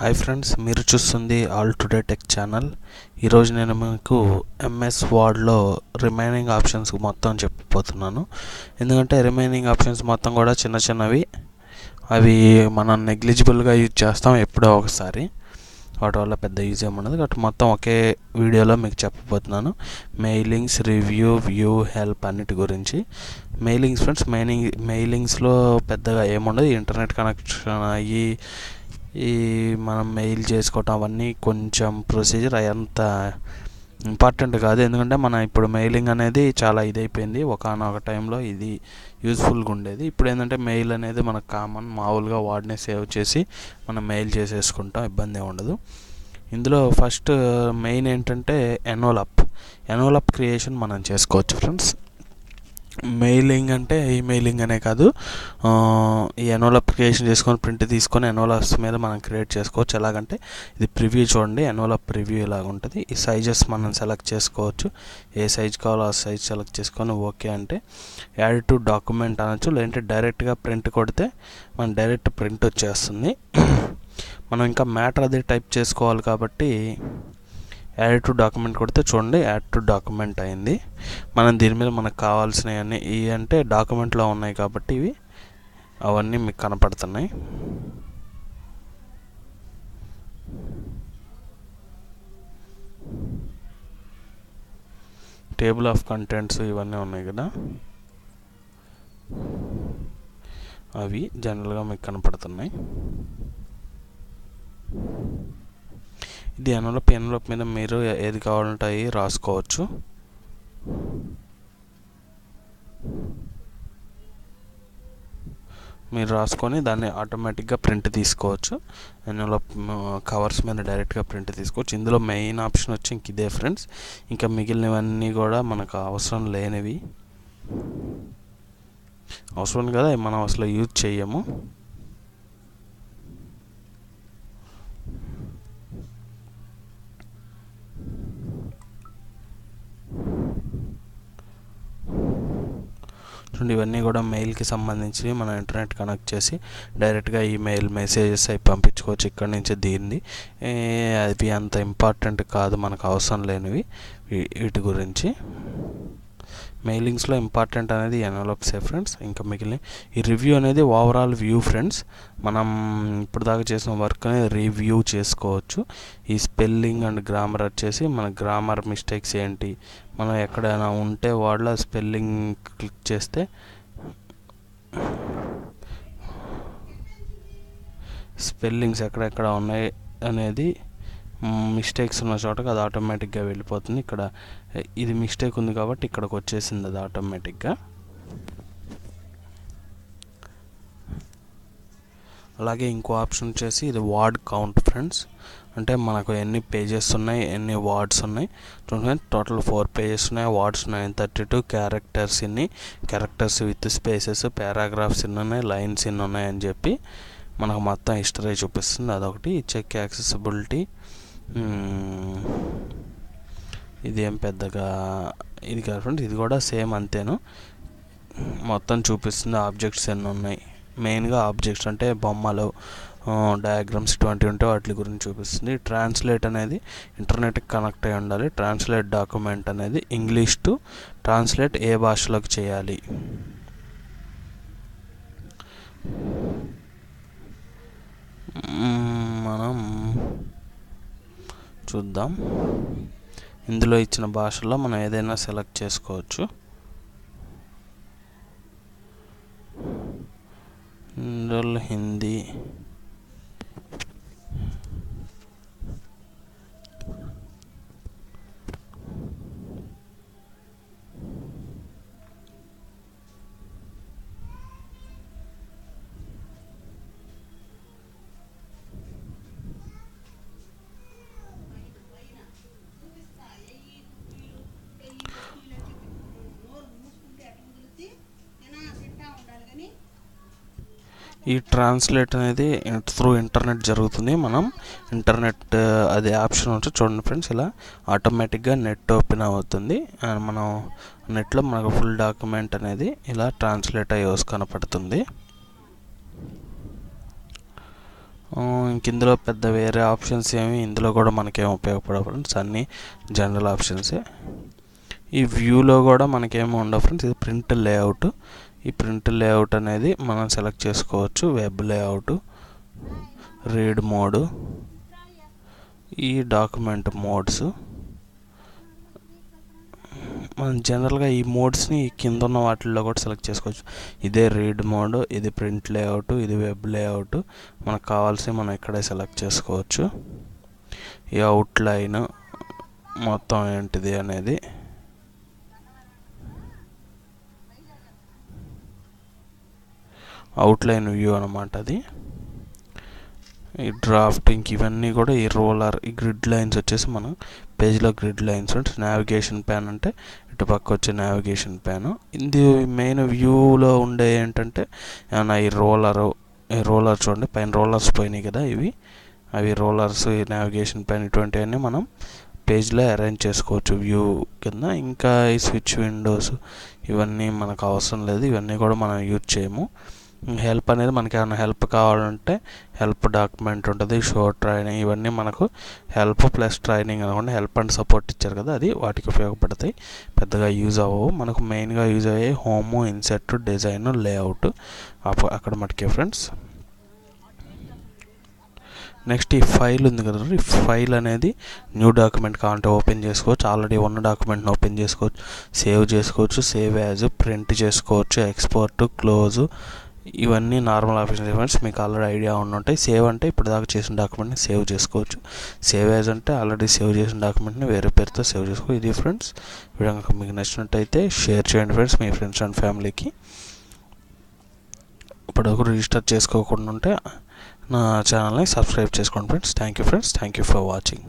Hi friends, మీరు చూస్తుంది all today tech channel. ఈరోజు నేను మీకు ఎంఎస్ వర్డ్లో రిమైనింగ్ ఆప్షన్స్ మొత్తం చెప్పబోతున్నాను. ఎందుకంటే రిమైనింగ్ ఆప్షన్స్ మొత్తం కూడా చిన్న చిన్నవి, అవి మనం నెగ్లిజిబుల్గా యూజ్ చేస్తాం ఎప్పుడో ఒకసారి. వాటి వల్ల పెద్ద యూజ్ ఏముండదు కాబట్టి మొత్తం ఒకే వీడియోలో మీకు చెప్పబోతున్నాను. మెయిలింగ్స్, రివ్యూ, వ్యూ, హెల్ప్ అన్నిటి గురించి. మెయిలింగ్స్ ఫ్రెండ్స్, మెయిలింగ్స్లో పెద్దగా ఏముండదు. ఇంటర్నెట్ కనెక్షన్ అయ్యి మనం మెయిల్ చేసుకోవటం అవన్నీ కొంచెం ప్రొసీజర్ అంత ఇంపార్టెంట్ కాదు. ఎందుకంటే మనం ఇప్పుడు మెయిలింగ్ అనేది చాలా ఇదైపోయింది. ఒకనొక టైంలో ఇది యూజ్ఫుల్గా ఉండేది. ఇప్పుడు ఏంటంటే మెయిల్ అనేది మనకు కామన్, మామూలుగా వాడినే సేవ్ చేసి మనం మెయిల్ చేసేసుకుంటాం, ఇబ్బంది ఉండదు. ఇందులో ఫస్ట్ మెయిన్ ఏంటంటే ఎన్వలప్ క్రియేషన్ మనం చేసుకోవచ్చు ఫ్రెండ్స్. మెయిలింగ్ అంటే ఈమెయిలింగ్ అనే కాదు, ఈ ఎన్వలప్ క్రియేషన్ చేసుకొని ప్రింట్ తీసుకొని ఎన్వలప్స్ మీద మనం క్రియేట్ చేసుకోవచ్చు. ఎలాగంటే ఇది ప్రివ్యూ చూడండి, ఎన్వలప్ ప్రివ్యూ ఇలాగ ఉంటుంది. ఈ సైజెస్ మనం సెలెక్ట్ చేసుకోవచ్చు. ఏ సైజ్ కావాలో ఆ సైజ్ సెలెక్ట్ చేసుకొని ఓకే అంటే యాడ్ టు డాక్యుమెంట్ అనొచ్చు. లేదంటే డైరెక్ట్గా ప్రింట్ కొడితే మనం డైరెక్ట్ ప్రింట్ వచ్చేస్తుంది. మనం ఇంకా మ్యాటర్ అది టైప్ చేసుకోవాలి కాబట్టి యాడ్ టు డాక్యుమెంట్ కొడితే చూడండి, యాడ్ టు డాక్యుమెంట్ అయింది. మనం దీని మీద మనకు కావాల్సినవన్నీ ఇవి అంటే డాక్యుమెంట్లో ఉన్నాయి కాబట్టి ఇవి అవన్నీ మీకు కనపడుతున్నాయి. టేబుల్ ఆఫ్ కంటెంట్స్ ఇవన్నీ ఉన్నాయి కదా, అవి జనరల్గా మీకు కనపడుతున్నాయి. ఇది ఎన్వలప్ మీద మీరు ఏది కావాలంటే అవి రాసుకోవచ్చు. మీరు రాసుకొని దాన్ని ఆటోమేటిక్గా ప్రింట్ తీసుకోవచ్చు. ఎన్వలప్ కవర్స్ మీద డైరెక్ట్గా ప్రింట్ తీసుకోవచ్చు. ఇందులో మెయిన్ ఆప్షన్ వచ్చి ఇంక ఇదే ఫ్రెండ్స్. ఇంకా మిగిలినవన్నీ కూడా మనకు అవసరం లేనివి, అవసరం కదా, మనం అసలు యూజ్ చేయము. ఇవన్నీ కూడా మెయిల్కి సంబంధించి మనం ఇంటర్నెట్ కనెక్ట్ చేసి డైరెక్ట్గా ఈమెయిల్ మెసేజెస్ అవి పంపించుకోవచ్చు ఇక్కడి నుంచి. దీన్ని అవి అంత ఇంపార్టెంట్ కాదు, మనకు అవసరం లేనివి వీటి గురించి. మెయిలింగ్స్లో ఇంపార్టెంట్ అనేది ఎన్వలప్సే ఫ్రెండ్స్. ఇంకా మిగిలిన ఈ రివ్యూ అనేది ఓవరాల్ వ్యూ ఫ్రెండ్స్. మనం ఇప్పుడు దాకా చేసిన వర్క్ అనేది రివ్యూ చేసుకోవచ్చు. ఈ స్పెల్లింగ్ అండ్ గ్రామర్ వచ్చేసి మన గ్రామర్ మిస్టేక్స్ ఏంటి, మనం ఎక్కడైనా ఉంటే వాళ్ళ స్పెల్లింగ్ క్లిక్ చేస్తే స్పెల్లింగ్స్ ఎక్కడెక్కడ ఉన్నాయి అనేది మిస్టేక్స్ ఉన్న చోటకి అది ఆటోమేటిక్గా వెళ్ళిపోతుంది. ఇక్కడ ఇది మిస్టేక్ ఉంది కాబట్టి ఇక్కడికి వచ్చేసింది అది ఆటోమేటిక్గా. అలాగే ఇంకో ఆప్షన్ వచ్చేసి ఇది వర్డ్ కౌంట్ ఫ్రెండ్స్. అంటే మనకు ఎన్ని పేజెస్ ఉన్నాయి, ఎన్ని వర్డ్స్ ఉన్నాయి చూడండి. టోటల్ 4 పేజెస్ ఉన్నాయి, words 932, characters with spaces, paragraphs ఎన్ని ఉన్నాయి, లైన్స్ ఎన్ని ఉన్నాయి అని చెప్పి మనకు మొత్తం హిస్టరీ చూపిస్తుంది. అదొకటి. చెక్ యాక్సెసిబిలిటీ, ఇది ఏం పెద్దగా ఇది కాదు ఫ్రెండ్స్. ఇది కూడా సేమ్ అంతేను, మొత్తం చూపిస్తుంది. ఆబ్జెక్ట్స్ ఎన్ని ఉన్నాయి, మెయిన్గా ఆబ్జెక్ట్స్ అంటే బొమ్మలు, డయాగ్రామ్స్ ఇటువంటి ఉంటే వాటి గురించి చూపిస్తుంది. ట్రాన్స్లేట్ అనేది ఇంటర్నెట్కి కనెక్ట్ అయి ఉండాలి. ట్రాన్స్లేట్ డాక్యుమెంట్ అనేది ఇంగ్లీష్ టు ట్రాన్స్లేట్ ఏ భాషలోకి చేయాలి. మనం చూద్దాం. ఇందులో ఇచ్చిన భాషలో మనం ఏదైనా సెలెక్ట్ చేసుకోవచ్చు. ఇందులో హిందీ, ఈ ట్రాన్స్లేట్ అనేది త్రూ ఇంటర్నెట్ జరుగుతుంది. మనం ఇంటర్నెట్ అది ఆప్షన్ ఉంటుంది చూడండి ఫ్రెండ్స్. ఇలా ఆటోమేటిక్గా నెట్ ఓపెన్ అవుతుంది. మనం నెట్లో మనకు ఫుల్ డాక్యుమెంట్ అనేది ఇలా ట్రాన్స్లేట్ అయ్యి కనపడుతుంది. ఇంక ఇందులో పెద్ద వేరే ఆప్షన్స్ ఏమి ఇందులో కూడా మనకేం ఉపయోగపడవు ఫ్రెండ్స్, అన్నీ జనరల్ ఆప్షన్సే. ఈ వ్యూలో కూడా మనకేమీ ఉండవు ఫ్రెండ్స్. ఇది ప్రింట్ లేఅవుట్. ఈ ప్రింట్ లేఅవుట్ అనేది మనం సెలెక్ట్ చేసుకోవచ్చు. వెబ్ లేఅవుట్, రీడ్ మోడ్, ఈ డాక్యుమెంట్ మోడ్స్. మనం జనరల్గా ఈ మోడ్స్ని కింద ఉన్న వాటిల్లో కూడా సెలెక్ట్ చేసుకోవచ్చు. ఇదే రీడ్ మోడ్, ఇది ప్రింట్ లేఅవుట్, ఇది వెబ్ లేఅవుట్. మనకు కావాల్సి మనం ఇక్కడే సెలెక్ట్ చేసుకోవచ్చు. ఈ అవుట్లైన్ మొత్తం ఏంటిది అనేది అవుట్లైన్ వ్యూ అనమాట. అది ఈ డ్రాఫ్టింగ్ ఇవన్నీ కూడా ఈ రోలర్, ఈ గ్రిడ్ లైన్స్ వచ్చేసి మనం పేజ్లో గ్రిడ్ లైన్స్ అంటే నావిగేషన్ ప్యాన్ అంటే ఇటు పక్క వచ్చే నావిగేషన్ ప్యాన్. ఇది మెయిన్ వ్యూలో ఉండే ఏంటంటే ఏమన్నా ఈ రోలర్ చూడండి, పైన రోలర్స్ పోయినాయి కదా, అవి రోలర్స్, ఈ నావిగేషన్ ప్యాన్ ఇటువంటివన్నీ మనం పేజ్లో అరేంజ్ చేసుకోవచ్చు వ్యూ కింద. ఇంకా ఈ స్విచ్ విండోస్ ఇవన్నీ మనకు అవసరం లేదు, ఇవన్నీ కూడా మనం యూజ్ చేయము. హెల్ప్ అనేది మనకి ఏమైనా హెల్ప్ కావాలంటే హెల్ప్ డాక్యుమెంట్ ఉంటుంది, షో ట్రైనింగ్, ఇవన్నీ మనకు హెల్ప్ ప్లస్ ట్రైనింగ్ అనుకోండి. హెల్ప్ అండ్ సపోర్ట్ ఇచ్చారు కదా, అది వాటికి ఉపయోగపడతాయి. పెద్దగా యూజ్ అవ్వవు. మనకు మెయిన్గా యూజ్ అయ్యే హోమ్, ఇన్సెట్, డిజైన్, లేఅవుట్ అక్కడ మటుకే ఫ్రెండ్స్. నెక్స్ట్ ఈ ఫైల్ ఉంది కదా, ఈ ఫైల్ అనేది న్యూ డాక్యుమెంట్ కావాలంటే ఓపెన్ చేసుకోవచ్చు. ఆల్రెడీ ఉన్న డాక్యుమెంట్ని ఓపెన్ చేసుకోవచ్చు, సేవ్ చేసుకోవచ్చు, సేవ్ యాజ్, ప్రింట్ చేసుకోవచ్చు, ఎక్స్పోర్ట్, క్లోజ్, ఇవన్నీ నార్మల్ ఆప్షన్స్ ఫ్రెండ్స్. మీకు ఆల్రెడీ ఐడియా ఉంటాయి. సేవ్ అంటే ఇప్పుడు దాకా చేసిన డాక్యుమెంట్ని సేవ్ చేసుకోవచ్చు. సేవ్ యాజ్ అంటే ఆల్రెడీ సేవ్ చేసిన డాక్యుమెంట్ని వేరే పేరుతో సేవ్ చేసుకోవచ్చు. ఇది ఫ్రెండ్స్. వీడియో కనుక మీకు నచ్చినట్టయితే షేర్ చేయండి ఫ్రెండ్స్ మీ ఫ్రెండ్స్ అండ్ ఫ్యామిలీకి. ఇప్పటివరకు రిజిస్టర్ చేసుకోకుండా ఉంటే నా ఛానల్ని సబ్స్క్రైబ్ చేసుకోండి friends. Thank you friends. Thank you for watching.